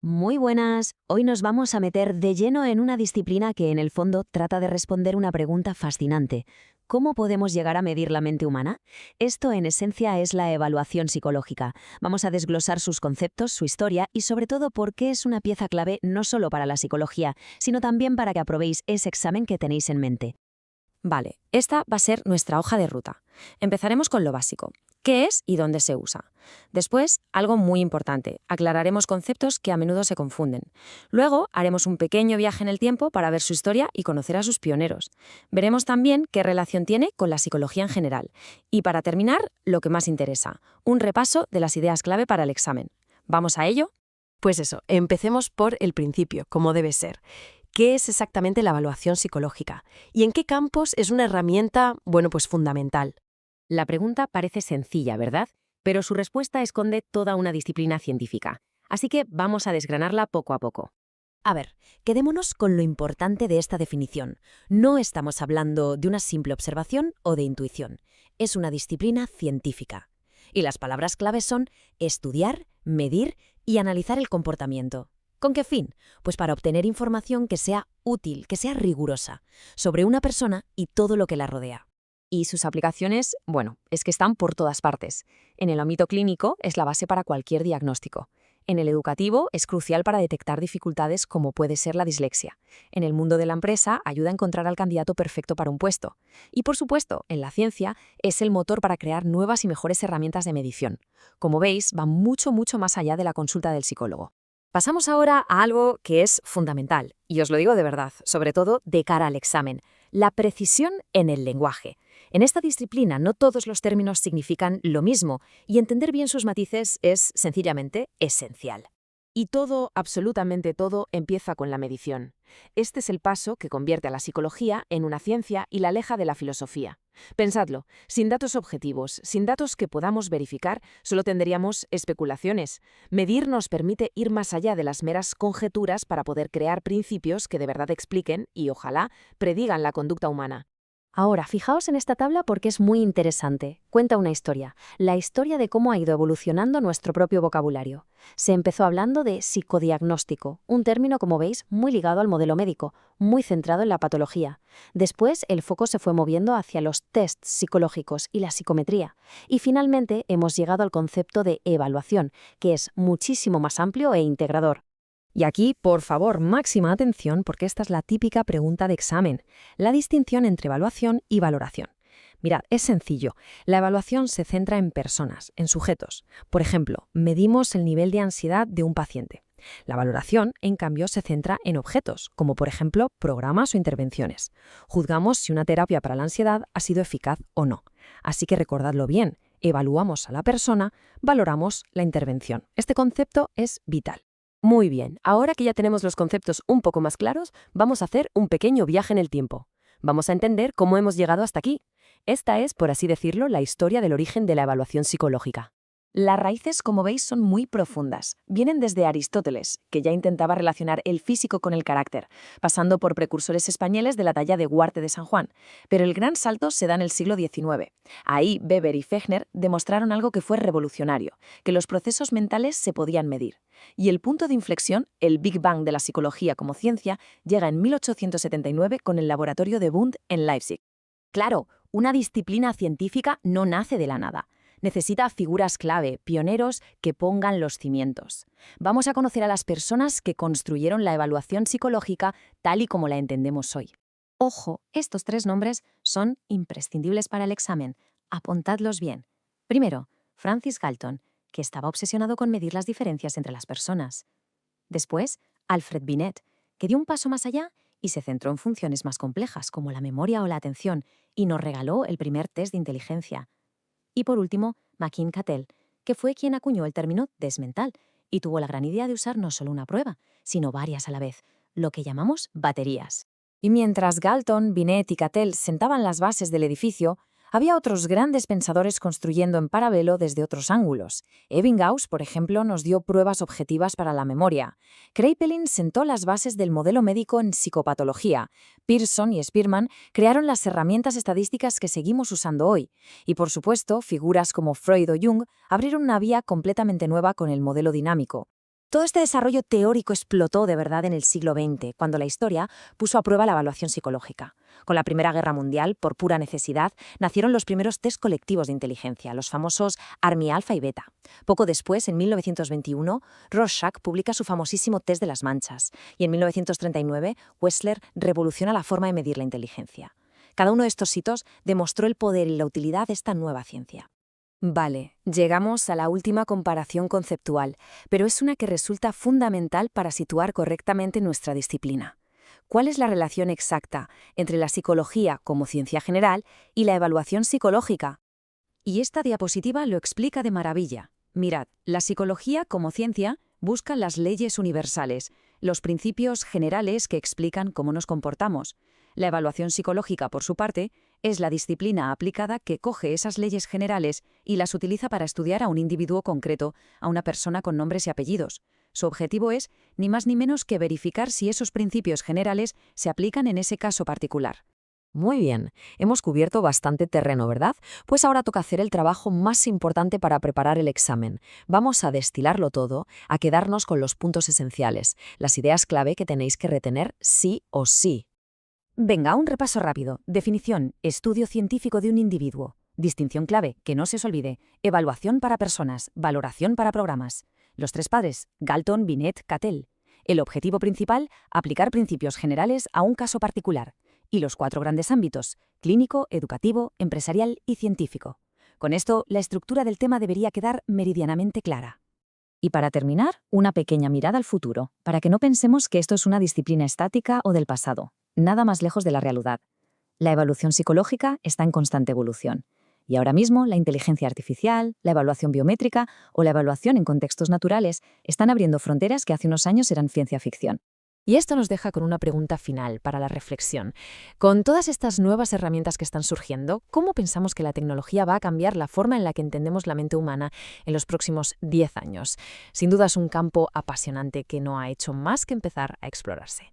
Muy buenas. Hoy nos vamos a meter de lleno en una disciplina que en el fondo trata de responder una pregunta fascinante. ¿Cómo podemos llegar a medir la mente humana? Esto en esencia es la evaluación psicológica. Vamos a desglosar sus conceptos, su historia y sobre todo por qué es una pieza clave no solo para la psicología, sino también para que aprobéis ese examen que tenéis en mente. Vale, esta va a ser nuestra hoja de ruta. Empezaremos con lo básico. ¿Qué es y dónde se usa? Después, algo muy importante. Aclararemos conceptos que a menudo se confunden. Luego, haremos un pequeño viaje en el tiempo para ver su historia y conocer a sus pioneros. Veremos también qué relación tiene con la psicología en general. Y para terminar, lo que más interesa, un repaso de las ideas clave para el examen. ¿Vamos a ello? Pues eso, empecemos por el principio, como debe ser. ¿Qué es exactamente la evaluación psicológica? ¿Y en qué campos es una herramienta, pues fundamental? La pregunta parece sencilla, ¿verdad? Pero su respuesta esconde toda una disciplina científica. Así que vamos a desgranarla poco a poco. A ver, quedémonos con lo importante de esta definición. No estamos hablando de una simple observación o de intuición. Es una disciplina científica. Y las palabras claves son estudiar, medir y analizar el comportamiento. ¿Con qué fin? Pues para obtener información que sea útil, que sea rigurosa, sobre una persona y todo lo que la rodea. Y sus aplicaciones, es que están por todas partes. En el ámbito clínico es la base para cualquier diagnóstico. En el educativo es crucial para detectar dificultades como puede ser la dislexia. En el mundo de la empresa ayuda a encontrar al candidato perfecto para un puesto. Y por supuesto, en la ciencia es el motor para crear nuevas y mejores herramientas de medición. Como veis, va mucho, mucho más allá de la consulta del psicólogo. Pasamos ahora a algo que es fundamental, y os lo digo de verdad, sobre todo de cara al examen, la precisión en el lenguaje. En esta disciplina no todos los términos significan lo mismo, y entender bien sus matices es, sencillamente, esencial. Y todo, absolutamente todo, empieza con la medición. Este es el paso que convierte a la psicología en una ciencia y la aleja de la filosofía. Pensadlo, sin datos objetivos, sin datos que podamos verificar, solo tendríamos especulaciones. Medir nos permite ir más allá de las meras conjeturas para poder crear principios que de verdad expliquen y, ojalá, predigan la conducta humana. Ahora, fijaos en esta tabla porque es muy interesante. Cuenta una historia, la historia de cómo ha ido evolucionando nuestro propio vocabulario. Se empezó hablando de psicodiagnóstico, un término, como veis, muy ligado al modelo médico, muy centrado en la patología. Después, el foco se fue moviendo hacia los tests psicológicos y la psicometría. Y finalmente, hemos llegado al concepto de evaluación, que es muchísimo más amplio e integrador. Y aquí, por favor, máxima atención porque esta es la típica pregunta de examen, la distinción entre evaluación y valoración. Mirad, es sencillo. La evaluación se centra en personas, en sujetos. Por ejemplo, medimos el nivel de ansiedad de un paciente. La valoración, en cambio, se centra en objetos, como por ejemplo programas o intervenciones. Juzgamos si una terapia para la ansiedad ha sido eficaz o no. Así que recordadlo bien, evaluamos a la persona, valoramos la intervención. Este concepto es vital. Muy bien, ahora que ya tenemos los conceptos un poco más claros, vamos a hacer un pequeño viaje en el tiempo. Vamos a entender cómo hemos llegado hasta aquí. Esta es, por así decirlo, la historia del origen de la evaluación psicológica. Las raíces, como veis, son muy profundas. Vienen desde Aristóteles, que ya intentaba relacionar el físico con el carácter, pasando por precursores españoles de la talla de Huarte de San Juan. Pero el gran salto se da en el siglo XIX. Ahí Weber y Fechner demostraron algo que fue revolucionario, que los procesos mentales se podían medir. Y el punto de inflexión, el Big Bang de la psicología como ciencia, llega en 1879 con el laboratorio de Wundt en Leipzig. Claro, una disciplina científica no nace de la nada. Necesita figuras clave, pioneros que pongan los cimientos. Vamos a conocer a las personas que construyeron la evaluación psicológica tal y como la entendemos hoy. Ojo, estos tres nombres son imprescindibles para el examen. Apuntadlos bien. Primero, Francis Galton, que estaba obsesionado con medir las diferencias entre las personas. Después, Alfred Binet, que dio un paso más allá y se centró en funciones más complejas como la memoria o la atención y nos regaló el primer test de inteligencia. Y por último, McKean Cattell, que fue quien acuñó el término test mental y tuvo la gran idea de usar no solo una prueba, sino varias a la vez, lo que llamamos baterías. Y mientras Galton, Binet y Cattell sentaban las bases del edificio, había otros grandes pensadores construyendo en paralelo desde otros ángulos. Ebbinghaus, por ejemplo, nos dio pruebas objetivas para la memoria. Kraepelin sentó las bases del modelo médico en psicopatología. Pearson y Spearman crearon las herramientas estadísticas que seguimos usando hoy. Y, por supuesto, figuras como Freud o Jung abrieron una vía completamente nueva con el modelo dinámico. Todo este desarrollo teórico explotó de verdad en el siglo XX, cuando la historia puso a prueba la evaluación psicológica. Con la Primera Guerra Mundial, por pura necesidad, nacieron los primeros test colectivos de inteligencia, los famosos Army Alpha y Beta. Poco después, en 1921, Rorschach publica su famosísimo test de las manchas, y en 1939, Wechsler revoluciona la forma de medir la inteligencia. Cada uno de estos hitos demostró el poder y la utilidad de esta nueva ciencia. Vale, llegamos a la última comparación conceptual, pero es una que resulta fundamental para situar correctamente nuestra disciplina. ¿Cuál es la relación exacta entre la psicología como ciencia general y la evaluación psicológica? Y esta diapositiva lo explica de maravilla. Mirad, la psicología como ciencia busca las leyes universales, los principios generales que explican cómo nos comportamos. La evaluación psicológica, por su parte, es la disciplina aplicada que coge esas leyes generales y las utiliza para estudiar a un individuo concreto, a una persona con nombres y apellidos. Su objetivo es, ni más ni menos que verificar si esos principios generales se aplican en ese caso particular. Muy bien, hemos cubierto bastante terreno, ¿verdad? Pues ahora toca hacer el trabajo más importante para preparar el examen. Vamos a destilarlo todo, a quedarnos con los puntos esenciales, las ideas clave que tenéis que retener sí o sí. Venga, un repaso rápido. Definición: estudio científico de un individuo. Distinción clave, que no se os olvide. Evaluación para personas, valoración para programas. Los tres padres: Galton, Binet, Cattell. El objetivo principal: aplicar principios generales a un caso particular. Y los cuatro grandes ámbitos: clínico, educativo, empresarial y científico. Con esto, la estructura del tema debería quedar meridianamente clara. Y para terminar, una pequeña mirada al futuro, para que no pensemos que esto es una disciplina estática o del pasado. Nada más lejos de la realidad. La evaluación psicológica está en constante evolución. Y ahora mismo la inteligencia artificial, la evaluación biométrica o la evaluación en contextos naturales están abriendo fronteras que hace unos años eran ciencia ficción. Y esto nos deja con una pregunta final para la reflexión. Con todas estas nuevas herramientas que están surgiendo, ¿cómo pensamos que la tecnología va a cambiar la forma en la que entendemos la mente humana en los próximos 10 años? Sin duda es un campo apasionante que no ha hecho más que empezar a explorarse.